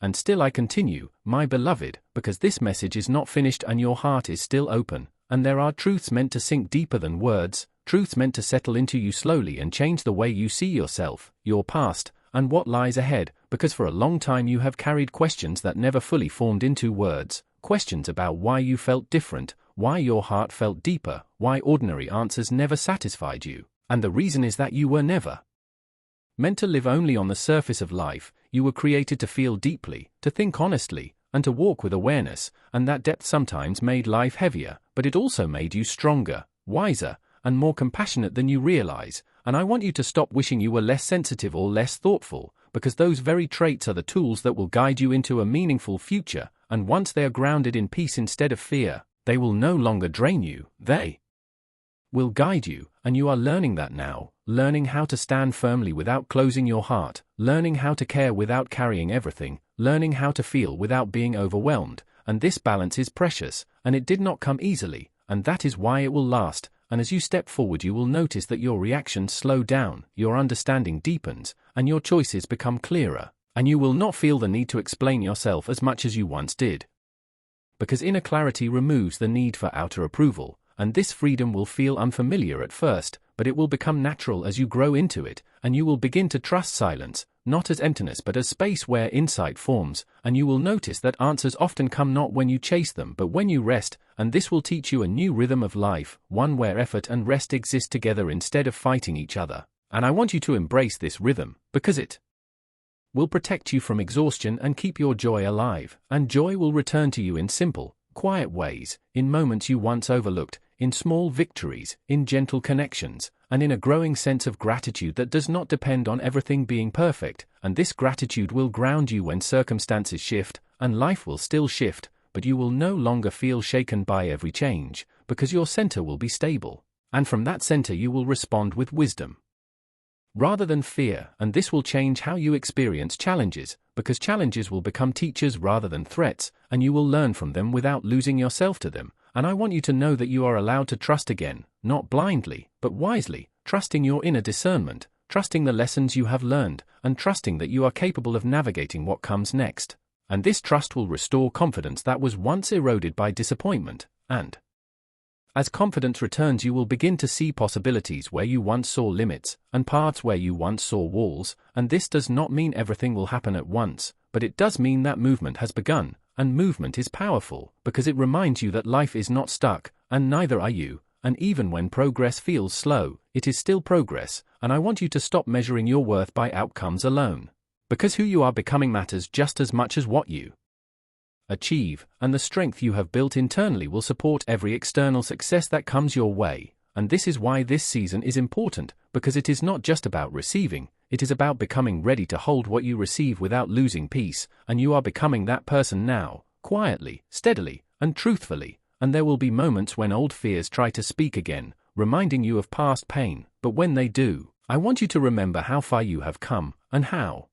And still I continue, my beloved, because this message is not finished and your heart is still open, and there are truths meant to sink deeper than words, truths meant to settle into you slowly and change the way you see yourself, your past, and what lies ahead, because for a long time you have carried questions that never fully formed into words, questions about why you felt different, why your heart felt deeper, why ordinary answers never satisfied you, and the reason is that you were never meant to live only on the surface of life. You were created to feel deeply, to think honestly, and to walk with awareness, and that depth sometimes made life heavier, but it also made you stronger, wiser, and more compassionate than you realize, and I want you to stop wishing you were less sensitive or less thoughtful, because those very traits are the tools that will guide you into a meaningful future, and once they are grounded in peace instead of fear, they will no longer drain you, they will guide you, and you are learning that now, learning how to stand firmly without closing your heart, learning how to care without carrying everything, learning how to feel without being overwhelmed, and this balance is precious, and it did not come easily, and that is why it will last, and as you step forward you will notice that your reactions slow down, your understanding deepens, and your choices become clearer, and you will not feel the need to explain yourself as much as you once did. Because inner clarity removes the need for outer approval, and this freedom will feel unfamiliar at first, but it will become natural as you grow into it, and you will begin to trust silence, not as emptiness but as space where insight forms, and you will notice that answers often come not when you chase them but when you rest, and this will teach you a new rhythm of life, one where effort and rest exist together instead of fighting each other. And I want you to embrace this rhythm, because it will protect you from exhaustion and keep your joy alive, and joy will return to you in simple, quiet ways, in moments you once overlooked, in small victories, in gentle connections, and in a growing sense of gratitude that does not depend on everything being perfect, and this gratitude will ground you when circumstances shift, and life will still shift, but you will no longer feel shaken by every change, because your center will be stable, and from that center you will respond with wisdom rather than fear, and this will change how you experience challenges, because challenges will become teachers rather than threats, and you will learn from them without losing yourself to them. And I want you to know that you are allowed to trust again, not blindly, but wisely, trusting your inner discernment, trusting the lessons you have learned, and trusting that you are capable of navigating what comes next. And this trust will restore confidence that was once eroded by disappointment, and as confidence returns you will begin to see possibilities where you once saw limits, and paths where you once saw walls, and this does not mean everything will happen at once, but it does mean that movement has begun, and movement is powerful, because it reminds you that life is not stuck, and neither are you, and even when progress feels slow, it is still progress, and I want you to stop measuring your worth by outcomes alone. Because who you are becoming matters just as much as what you achieve, and the strength you have built internally will support every external success that comes your way, and this is why this season is important, because it is not just about receiving, it is about becoming ready to hold what you receive without losing peace, and you are becoming that person now, quietly, steadily, and truthfully, and there will be moments when old fears try to speak again, reminding you of past pain, but when they do, I want you to remember how far you have come, and how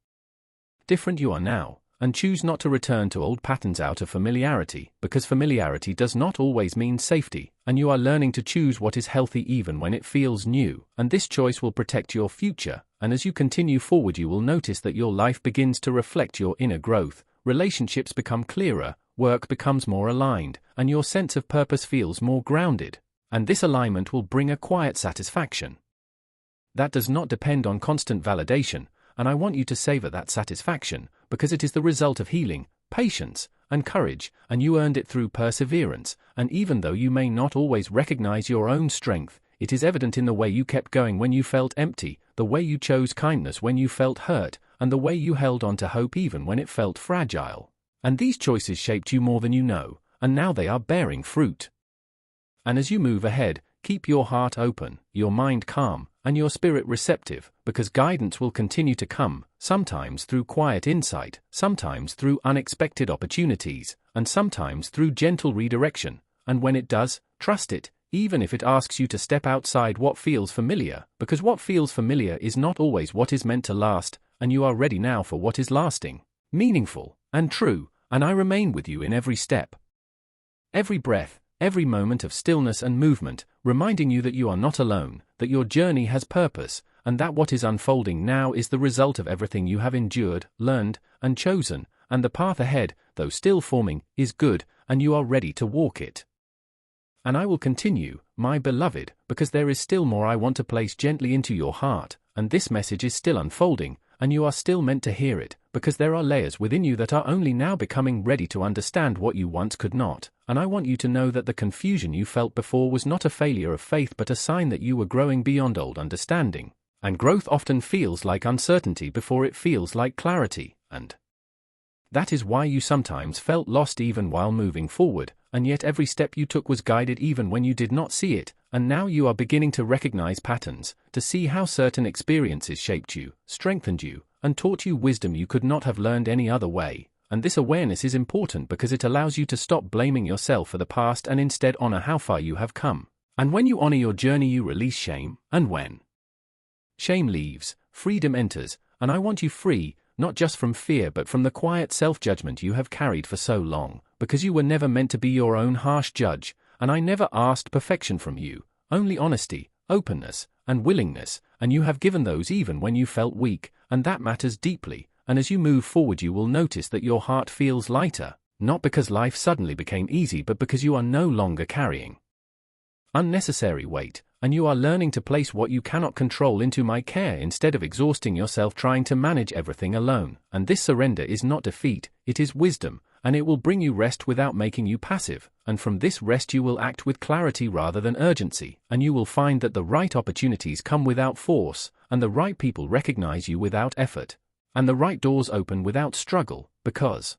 different you are now, and choose not to return to old patterns out of familiarity, because familiarity does not always mean safety, and you are learning to choose what is healthy even when it feels new, and this choice will protect your future, and as you continue forward you will notice that your life begins to reflect your inner growth, relationships become clearer, work becomes more aligned, and your sense of purpose feels more grounded, and this alignment will bring a quiet satisfaction that does not depend on constant validation, and I want you to savor that satisfaction, because it is the result of healing, patience, and courage, and you earned it through perseverance, and even though you may not always recognize your own strength, it is evident in the way you kept going when you felt empty, the way you chose kindness when you felt hurt, and the way you held on to hope even when it felt fragile. And these choices shaped you more than you know, and now they are bearing fruit. And as you move ahead, keep your heart open, your mind calm, and your spirit receptive, because guidance will continue to come, sometimes through quiet insight, sometimes through unexpected opportunities, and sometimes through gentle redirection, and when it does, trust it, even if it asks you to step outside what feels familiar, because what feels familiar is not always what is meant to last, and you are ready now for what is lasting, meaningful, and true, and I remain with you in every step, every breath, every moment of stillness and movement, reminding you that you are not alone, that your journey has purpose, and that what is unfolding now is the result of everything you have endured, learned, and chosen, and the path ahead, though still forming, is good, and you are ready to walk it. And I will continue, my beloved, because there is still more I want to place gently into your heart, and this message is still unfolding, and you are still meant to hear it, because there are layers within you that are only now becoming ready to understand what you once could not, and I want you to know that the confusion you felt before was not a failure of faith but a sign that you were growing beyond old understanding, and growth often feels like uncertainty before it feels like clarity, and that is why you sometimes felt lost even while moving forward, and yet every step you took was guided even when you did not see it, and now you are beginning to recognize patterns, to see how certain experiences shaped you, strengthened you, and taught you wisdom you could not have learned any other way, and this awareness is important because it allows you to stop blaming yourself for the past and instead honor how far you have come. And when you honor your journey you release shame, and when shame leaves, freedom enters, and I want you free, not just from fear but from the quiet self-judgment you have carried for so long, because you were never meant to be your own harsh judge, and I never asked perfection from you, only honesty, openness, and willingness, and you have given those even when you felt weak, and that matters deeply, and as you move forward you will notice that your heart feels lighter, not because life suddenly became easy but because you are no longer carrying unnecessary weight, and you are learning to place what you cannot control into my care instead of exhausting yourself trying to manage everything alone, and this surrender is not defeat, it is wisdom, and it will bring you rest without making you passive, and from this rest you will act with clarity rather than urgency, and you will find that the right opportunities come without force, and the right people recognize you without effort, and the right doors open without struggle, because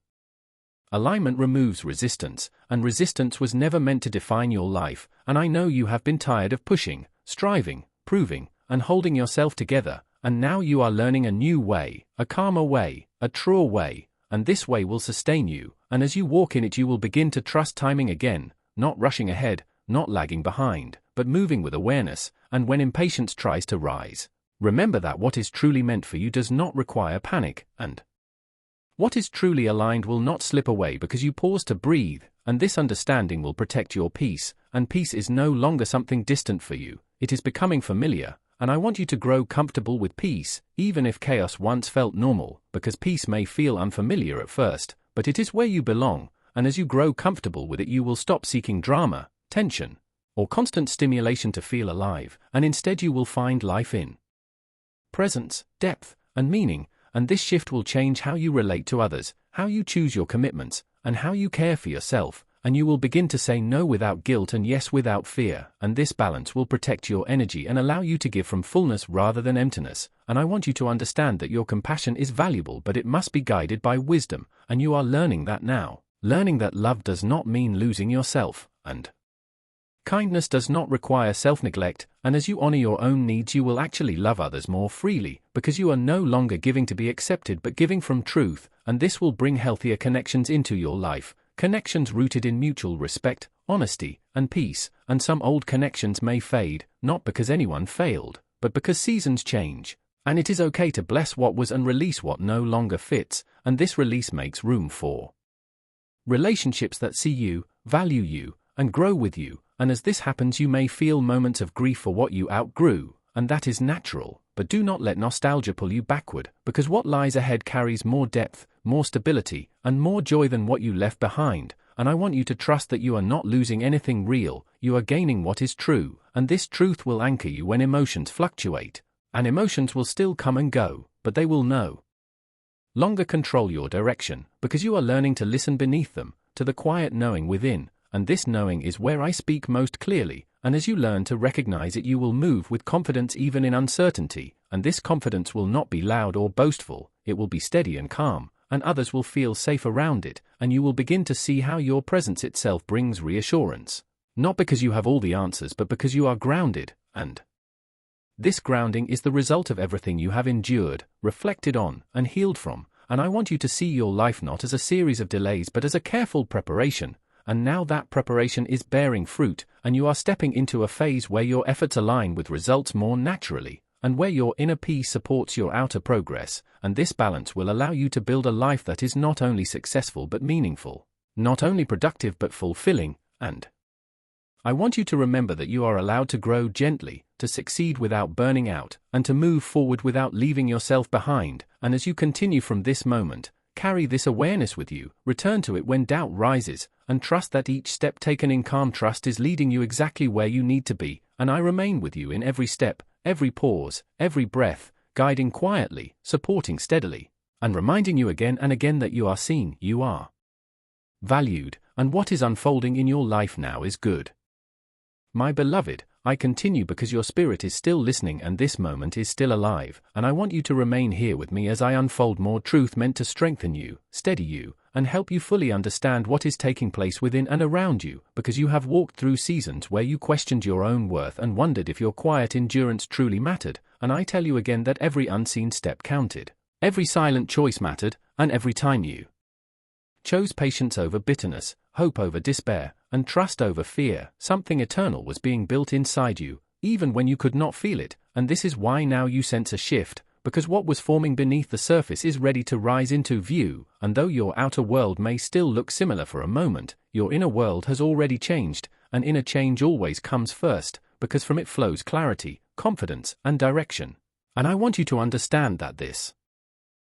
alignment removes resistance, and resistance was never meant to define your life, and I know you have been tired of pushing, striving, proving, and holding yourself together, and now you are learning a new way, a calmer way, a truer way, and this way will sustain you, and as you walk in it you will begin to trust timing again, not rushing ahead, not lagging behind, but moving with awareness, and when impatience tries to rise, remember that what is truly meant for you does not require panic, and what is truly aligned will not slip away because you pause to breathe, and this understanding will protect your peace, and peace is no longer something distant for you, it is becoming familiar, and I want you to grow comfortable with peace, even if chaos once felt normal, because peace may feel unfamiliar at first, but it is where you belong, and as you grow comfortable with it you will stop seeking drama, tension, or constant stimulation to feel alive, and instead you will find life in presence, depth, and meaning, and this shift will change how you relate to others, how you choose your commitments, and how you care for yourself, and you will begin to say no without guilt and yes without fear, and this balance will protect your energy and allow you to give from fullness rather than emptiness, and I want you to understand that your compassion is valuable but it must be guided by wisdom, and you are learning that now, learning that love does not mean losing yourself, and kindness does not require self-neglect, and as you honor your own needs you will actually love others more freely, because you are no longer giving to be accepted but giving from truth, and this will bring healthier connections into your life, connections rooted in mutual respect, honesty, and peace, and some old connections may fade, not because anyone failed, but because seasons change, and it is okay to bless what was and release what no longer fits, and this release makes room for relationships that see you, value you, and grow with you, and as this happens you may feel moments of grief for what you outgrew, and that is natural, but do not let nostalgia pull you backward, because what lies ahead carries more depth, more stability, and more joy than what you left behind, and I want you to trust that you are not losing anything real, you are gaining what is true, and this truth will anchor you when emotions fluctuate, and emotions will still come and go, but they will no longer control your direction, because you are learning to listen beneath them, to the quiet knowing within, and this knowing is where I speak most clearly, and as you learn to recognize it you will move with confidence even in uncertainty, and this confidence will not be loud or boastful, it will be steady and calm, and others will feel safe around it, and you will begin to see how your presence itself brings reassurance. Not because you have all the answers but because you are grounded, and this grounding is the result of everything you have endured, reflected on, and healed from, and I want you to see your life not as a series of delays but as a careful preparation, and now that preparation is bearing fruit, and you are stepping into a phase where your efforts align with results more naturally, and where your inner peace supports your outer progress, and this balance will allow you to build a life that is not only successful but meaningful, not only productive but fulfilling, and I want you to remember that you are allowed to grow gently, to succeed without burning out, and to move forward without leaving yourself behind, and as you continue from this moment, Carry this awareness with you, return to it when doubt rises, and trust that each step taken in calm trust is leading you exactly where you need to be, and I remain with you in every step, every pause, every breath, guiding quietly, supporting steadily, and reminding you again and again that you are seen, you are valued, and what is unfolding in your life now is good. My beloved, I continue because your spirit is still listening and this moment is still alive, and I want you to remain here with me as I unfold more truth meant to strengthen you, steady you, and help you fully understand what is taking place within and around you, because you have walked through seasons where you questioned your own worth and wondered if your quiet endurance truly mattered, and I tell you again that every unseen step counted, every silent choice mattered, and every time you chose patience over bitterness, hope over despair, and trust over fear, something eternal was being built inside you, even when you could not feel it, and this is why now you sense a shift, because what was forming beneath the surface is ready to rise into view, and though your outer world may still look similar for a moment, your inner world has already changed, and inner change always comes first, because from it flows clarity, confidence, and direction. And I want you to understand that this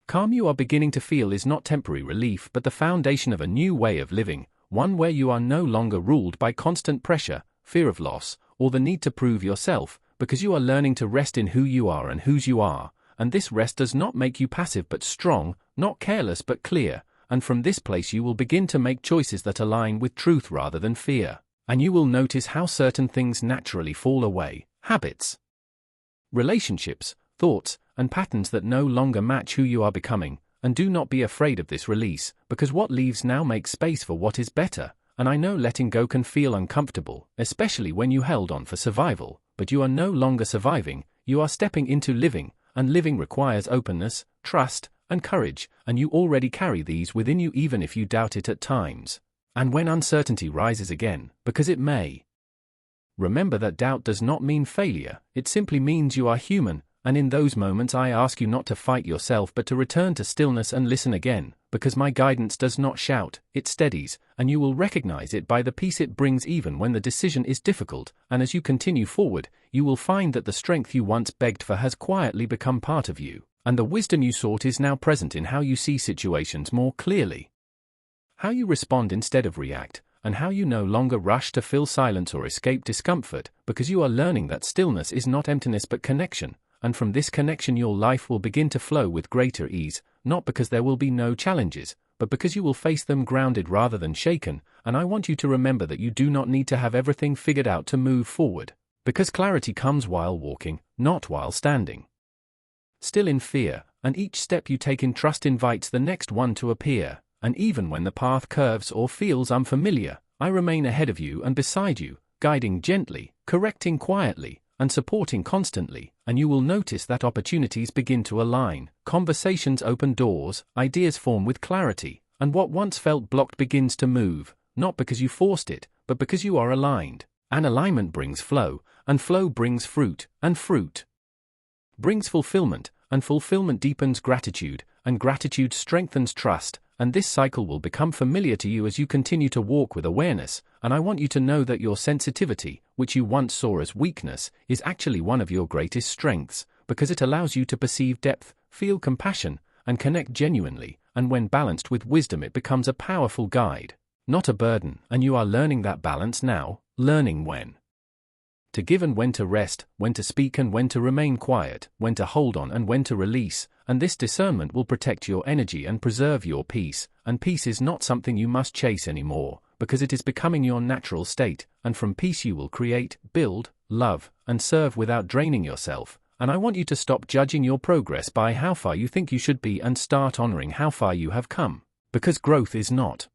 calm you are beginning to feel is not temporary relief but the foundation of a new way of living, one where you are no longer ruled by constant pressure, fear of loss, or the need to prove yourself, because you are learning to rest in who you are and whose you are, and this rest does not make you passive but strong, not careless but clear, and from this place you will begin to make choices that align with truth rather than fear, and you will notice how certain things naturally fall away, habits, relationships, thoughts, and patterns that no longer match who you are becoming, and do not be afraid of this release, because what leaves now makes space for what is better, and I know letting go can feel uncomfortable, especially when you held on for survival, but you are no longer surviving, you are stepping into living, and living requires openness, trust, and courage, and you already carry these within you even if you doubt it at times. And when uncertainty rises again, because it may, remember that doubt does not mean failure, it simply means you are human. And in those moments I ask you not to fight yourself but to return to stillness and listen again, because my guidance does not shout, it steadies, and you will recognize it by the peace it brings even when the decision is difficult, and as you continue forward, you will find that the strength you once begged for has quietly become part of you, and the wisdom you sought is now present in how you see situations more clearly, how you respond instead of react, and how you no longer rush to fill silence or escape discomfort, because you are learning that stillness is not emptiness but connection. And from this connection your life will begin to flow with greater ease, not because there will be no challenges, but because you will face them grounded rather than shaken, and I want you to remember that you do not need to have everything figured out to move forward, because clarity comes while walking, not while standing still in fear, and each step you take in trust invites the next one to appear, and even when the path curves or feels unfamiliar, I remain ahead of you and beside you, guiding gently, correcting quietly, and supporting constantly, and you will notice that opportunities begin to align, conversations open doors, ideas form with clarity, and what once felt blocked begins to move, not because you forced it, but because you are aligned, and alignment brings flow, and flow brings fruit, and fruit brings fulfillment, and fulfillment deepens gratitude, and gratitude strengthens trust, and this cycle will become familiar to you as you continue to walk with awareness, and I want you to know that your sensitivity, which you once saw as weakness, is actually one of your greatest strengths, because it allows you to perceive depth, feel compassion, and connect genuinely, and when balanced with wisdom it becomes a powerful guide, not a burden, and you are learning that balance now, learning when to give and when to rest, when to speak and when to remain quiet, when to hold on and when to release, and this discernment will protect your energy and preserve your peace, and peace is not something you must chase anymore, because it is becoming your natural state, and from peace you will create, build, love, and serve without draining yourself, and I want you to stop judging your progress by how far you think you should be and start honoring how far you have come, because growth is not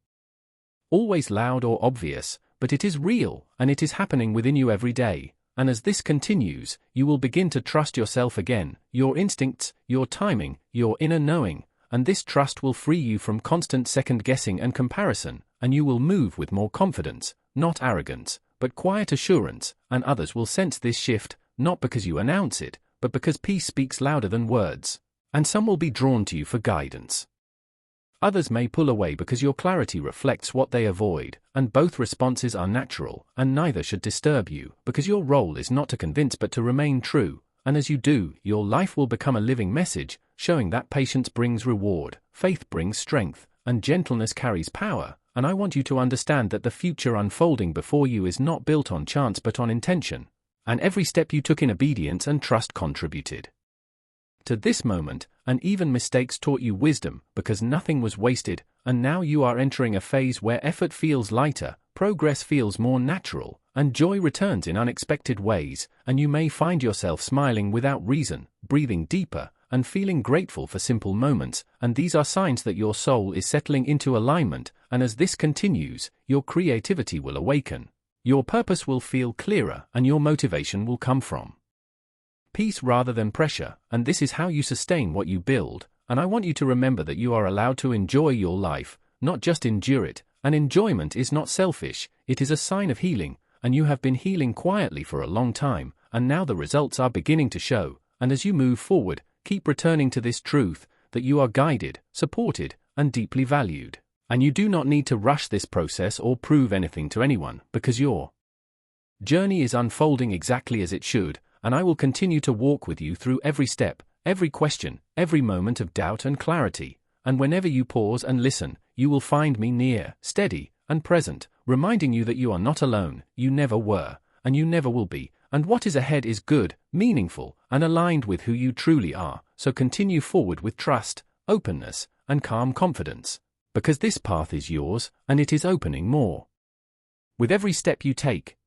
always loud or obvious, but it is real, and it is happening within you every day, and as this continues, you will begin to trust yourself again, your instincts, your timing, your inner knowing, and this trust will free you from constant second-guessing and comparison, and you will move with more confidence, not arrogance, but quiet assurance, and others will sense this shift, not because you announce it, but because peace speaks louder than words, and some will be drawn to you for guidance. Others may pull away because your clarity reflects what they avoid, and both responses are natural, and neither should disturb you, because your role is not to convince but to remain true, and as you do, your life will become a living message, showing that patience brings reward, faith brings strength, and gentleness carries power. And I want you to understand that the future unfolding before you is not built on chance but on intention. And every step you took in obedience and trust contributed to this moment, and even mistakes taught you wisdom, because nothing was wasted. And now you are entering a phase where effort feels lighter, progress feels more natural, and joy returns in unexpected ways, and you may find yourself smiling without reason, breathing deeper, and feeling grateful for simple moments, and these are signs that your soul is settling into alignment. And as this continues, your creativity will awaken, your purpose will feel clearer, and your motivation will come from peace rather than pressure. And this is how you sustain what you build. And I want you to remember that you are allowed to enjoy your life, not just endure it. And enjoyment is not selfish, it is a sign of healing, and you have been healing quietly for a long time, and now the results are beginning to show. And as you move forward, keep returning to this truth, that you are guided, supported, and deeply valued. And you do not need to rush this process or prove anything to anyone, because your journey is unfolding exactly as it should, and I will continue to walk with you through every step, every question, every moment of doubt and clarity. And whenever you pause and listen, you will find me near, steady, and present, reminding you that you are not alone, you never were, and you never will be. And what is ahead is good, meaningful, and aligned with who you truly are. So continue forward with trust, openness, and calm confidence, because this path is yours, and it is opening more with every step you take.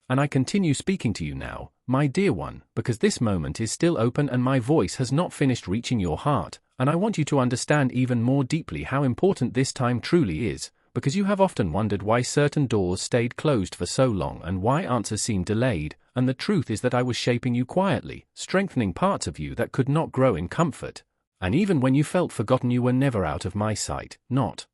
And I continue speaking to you now, my dear one, because this moment is still open and my voice has not finished reaching your heart. And I want you to understand even more deeply how important this time truly is, because you have often wondered why certain doors stayed closed for so long and why answers seemed delayed. And the truth is that I was shaping you quietly, strengthening parts of you that could not grow in comfort. And even when you felt forgotten, you were never out of my sight, not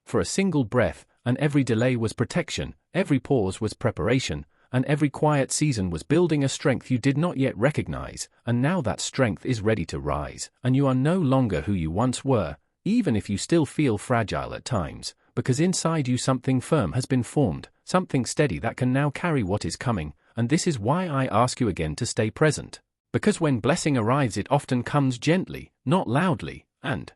for a single breath. And every delay was protection, every pause was preparation, and every quiet season was building a strength you did not yet recognize. And now that strength is ready to rise, and you are no longer who you once were, even if you still feel fragile at times, because inside you something firm has been formed, something steady that can now carry what is coming. And this is why I ask you again to stay present, because when blessing arrives it often comes gently, not loudly, and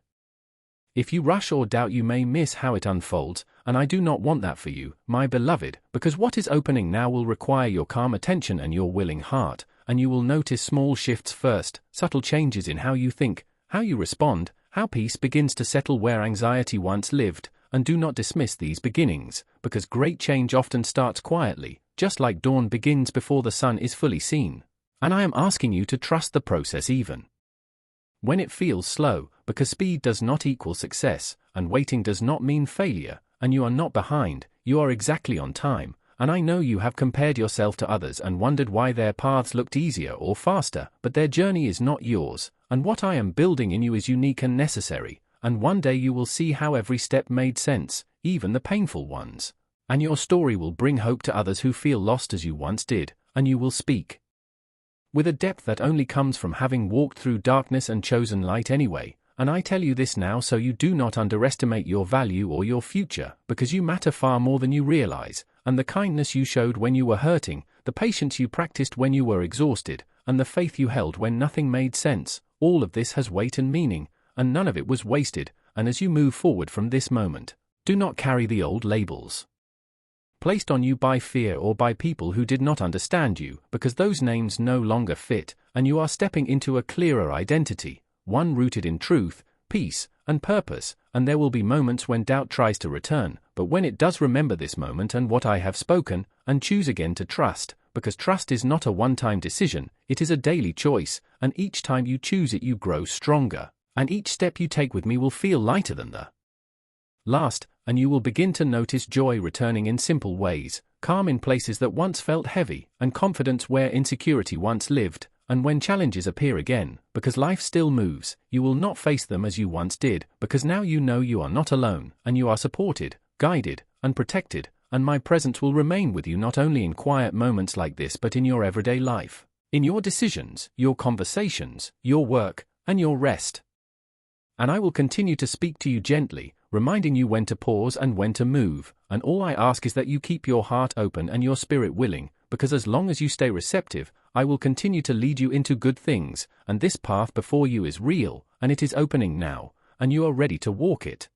if you rush or doubt you may miss how it unfolds. And I do not want that for you, my beloved, because what is opening now will require your calm attention and your willing heart. And you will notice small shifts first, subtle changes in how you think, how you respond, how peace begins to settle where anxiety once lived. And do not dismiss these beginnings, because great change often starts quietly, just like dawn begins before the sun is fully seen. And I am asking you to trust the process even when it feels slow, because speed does not equal success, and waiting does not mean failure. And you are not behind, you are exactly on time. And I know you have compared yourself to others and wondered why their paths looked easier or faster, but their journey is not yours. And what I am building in you is unique and necessary. And one day you will see how every step made sense, even the painful ones. And your story will bring hope to others who feel lost as you once did, and you will speak with a depth that only comes from having walked through darkness and chosen light anyway. And I tell you this now so you do not underestimate your value or your future, because you matter far more than you realize. And the kindness you showed when you were hurting, the patience you practiced when you were exhausted, and the faith you held when nothing made sense, all of this has weight and meaning, and none of it was wasted. And as you move forward from this moment, do not carry the old labels placed on you by fear or by people who did not understand you, because those names no longer fit, and you are stepping into a clearer identity, one rooted in truth, peace, and purpose. And there will be moments when doubt tries to return, but when it does, remember this moment and what I have spoken, and choose again to trust, because trust is not a one-time decision, it is a daily choice, and each time you choose it you grow stronger, and each step you take with me will feel lighter than the last, and you will begin to notice joy returning in simple ways, calm in places that once felt heavy, and confidence where insecurity once lived. And when challenges appear again, because life still moves, you will not face them as you once did, because now you know you are not alone, and you are supported, guided, and protected. And my presence will remain with you not only in quiet moments like this but in your everyday life, in your decisions, your conversations, your work, and your rest. And I will continue to speak to you gently, reminding you when to pause and when to move. And all I ask is that you keep your heart open and your spirit willing, because as long as you stay receptive, I will continue to lead you into good things, and this path before you is real, and it is opening now, and you are ready to walk it.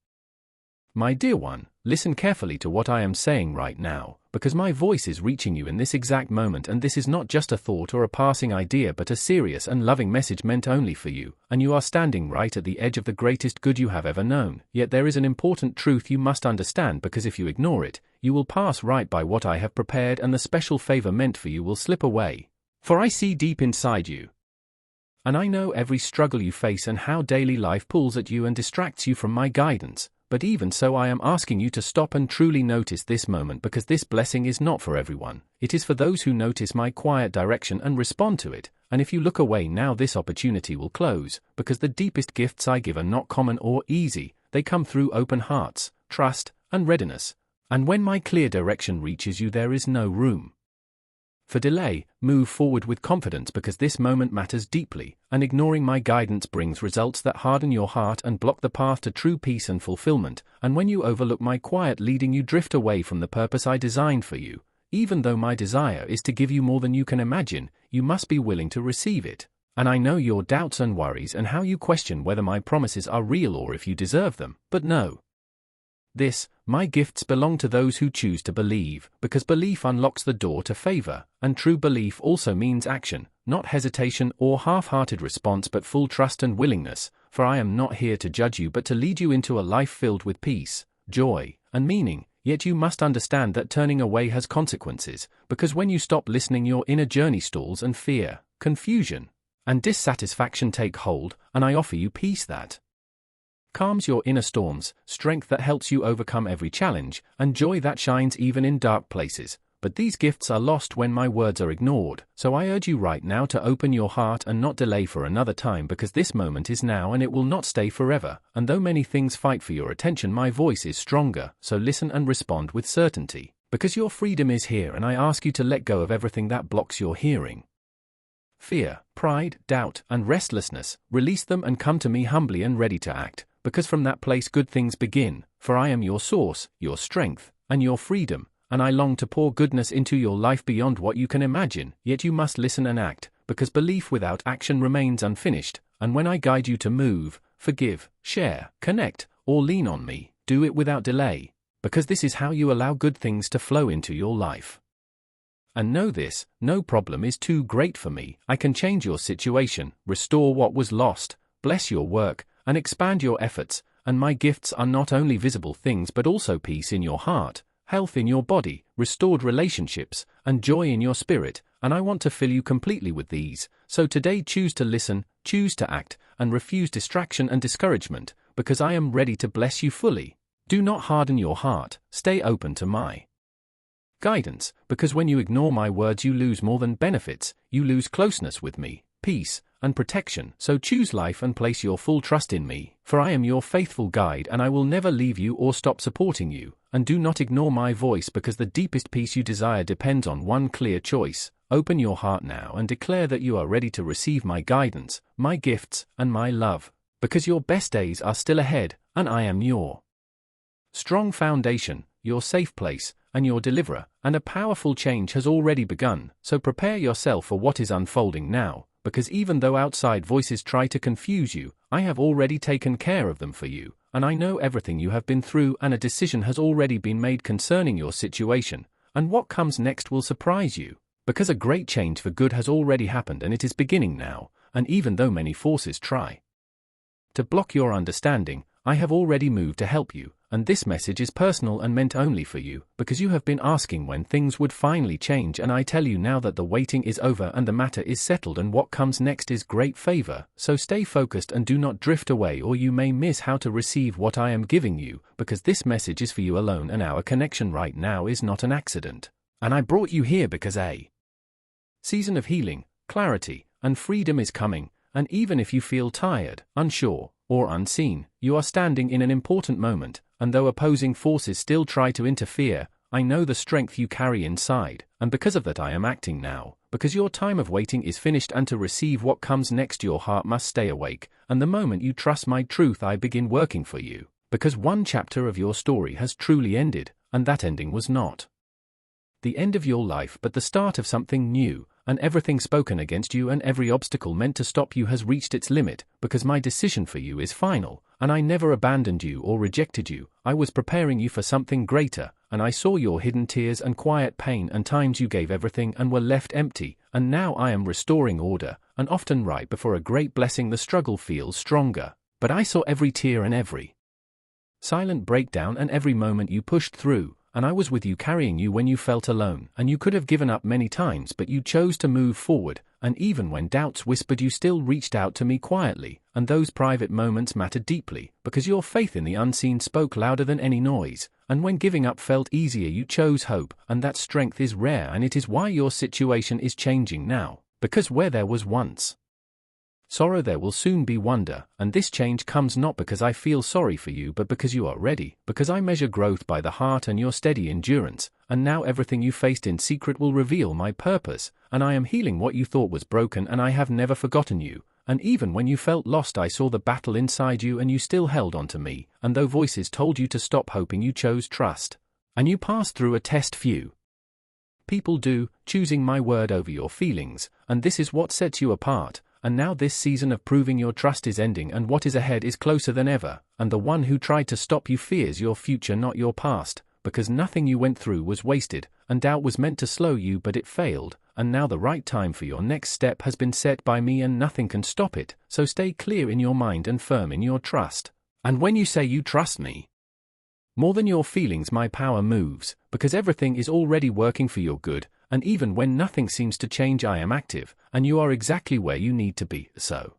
My dear one, listen carefully to what I am saying right now, because my voice is reaching you in this exact moment, and this is not just a thought or a passing idea but a serious and loving message meant only for you, and you are standing right at the edge of the greatest good you have ever known. Yet there is an important truth you must understand, because if you ignore it, you will pass right by what I have prepared, and the special favor meant for you will slip away. For I see deep inside you, and I know every struggle you face and how daily life pulls at you and distracts you from my guidance. But even so, I am asking you to stop and truly notice this moment, because this blessing is not for everyone. It is for those who notice my quiet direction and respond to it. And if you look away now, this opportunity will close, because the deepest gifts I give are not common or easy. They come through open hearts, trust, and readiness. And when my clear direction reaches you, there is no room for delay. Move forward with confidence, because this moment matters deeply, and ignoring my guidance brings results that harden your heart and block the path to true peace and fulfillment. And when you overlook my quiet leading, you drift away from the purpose I designed for you. Even though my desire is to give you more than you can imagine, you must be willing to receive it. And I know your doubts and worries and how you question whether my promises are real or if you deserve them. But no. My gifts belong to those who choose to believe, because belief unlocks the door to favor, and true belief also means action, not hesitation or half-hearted response but full trust and willingness. For I am not here to judge you but to lead you into a life filled with peace, joy, and meaning. Yet you must understand that turning away has consequences, because when you stop listening, your inner journey stalls and fear, confusion, and dissatisfaction take hold, and I offer you peace that calms your inner storms, strength that helps you overcome every challenge, and joy that shines even in dark places. But these gifts are lost when my words are ignored, so I urge you right now to open your heart and not delay for another time, because this moment is now and it will not stay forever. And though many things fight for your attention, my voice is stronger, so listen and respond with certainty, because your freedom is here, and I ask you to let go of everything that blocks your hearing. Fear, pride, doubt, and restlessness, release them and come to me humbly and ready to act. Because from that place good things begin, for I am your source, your strength, and your freedom, and I long to pour goodness into your life beyond what you can imagine. Yet you must listen and act, because belief without action remains unfinished. And when I guide you to move, forgive, share, connect, or lean on me, do it without delay, because this is how you allow good things to flow into your life. And know this, no problem is too great for me. I can change your situation, restore what was lost, bless your work, and expand your efforts. And my gifts are not only visible things but also peace in your heart, health in your body, restored relationships, and joy in your spirit, and I want to fill you completely with these. So today choose to listen, choose to act, and refuse distraction and discouragement, because I am ready to bless you fully. Do not harden your heart, stay open to my guidance, because when you ignore my words you lose more than benefits, you lose closeness with me, peace, and protection. So choose life and place your full trust in me, for I am your faithful guide and I will never leave you or stop supporting you. And do not ignore my voice, because the deepest peace you desire depends on one clear choice. Open your heart now and declare that you are ready to receive my guidance, my gifts, and my love, because your best days are still ahead, and I am your strong foundation, your safe place, and your deliverer, and a powerful change has already begun. So prepare yourself for what is unfolding now, because even though outside voices try to confuse you, I have already taken care of them for you, and I know everything you have been through, and a decision has already been made concerning your situation, and what comes next will surprise you, because a great change for good has already happened and it is beginning now. And even though many forces try to block your understanding, I have already moved to help you, and this message is personal and meant only for you, because you have been asking when things would finally change, and I tell you now that the waiting is over and the matter is settled, and what comes next is great favor. So stay focused and do not drift away, or you may miss how to receive what I am giving you, because this message is for you alone, and our connection right now is not an accident. And I brought you here because a season of healing, clarity, and freedom is coming, and even if you feel tired, unsure, or unseen, you are standing in an important moment. And though opposing forces still try to interfere, I know the strength you carry inside, and because of that I am acting now, because your time of waiting is finished, and to receive what comes next your heart must stay awake, and the moment you trust my truth I begin working for you, because one chapter of your story has truly ended, and that ending was not the end of your life but the start of something new. and everything spoken against you and every obstacle meant to stop you has reached its limit, because my decision for you is final, and I never abandoned you or rejected you. I was preparing you for something greater, and I saw your hidden tears and quiet pain and times you gave everything and were left empty, and now I am restoring order, and often right before a great blessing the struggle feels stronger, but I saw every tear and every silent breakdown and every moment you pushed through, and I was with you carrying you when you felt alone, and you could have given up many times but you chose to move forward, and even when doubts whispered you still reached out to me quietly, and those private moments mattered deeply, because your faith in the unseen spoke louder than any noise, and when giving up felt easier you chose hope, and that strength is rare, and it is why your situation is changing now, because where there was once sorrow there will soon be wonder, and this change comes not because I feel sorry for you but because you are ready, because I measure growth by the heart and your steady endurance, and now everything you faced in secret will reveal my purpose, and I am healing what you thought was broken, and I have never forgotten you, and even when you felt lost I saw the battle inside you and you still held on to me, and though voices told you to stop hoping you chose trust, and you passed through a test few people do, choosing my word over your feelings, and this is what sets you apart. And now this season of proving your trust is ending and what is ahead is closer than ever, and the one who tried to stop you fears your future not your past, because nothing you went through was wasted, and doubt was meant to slow you but it failed, and now the right time for your next step has been set by me and nothing can stop it, so stay clear in your mind and firm in your trust. And when you say you trust me, more than your feelings my power moves, because everything is already working for your good, and even when nothing seems to change I am active, and you are exactly where you need to be, so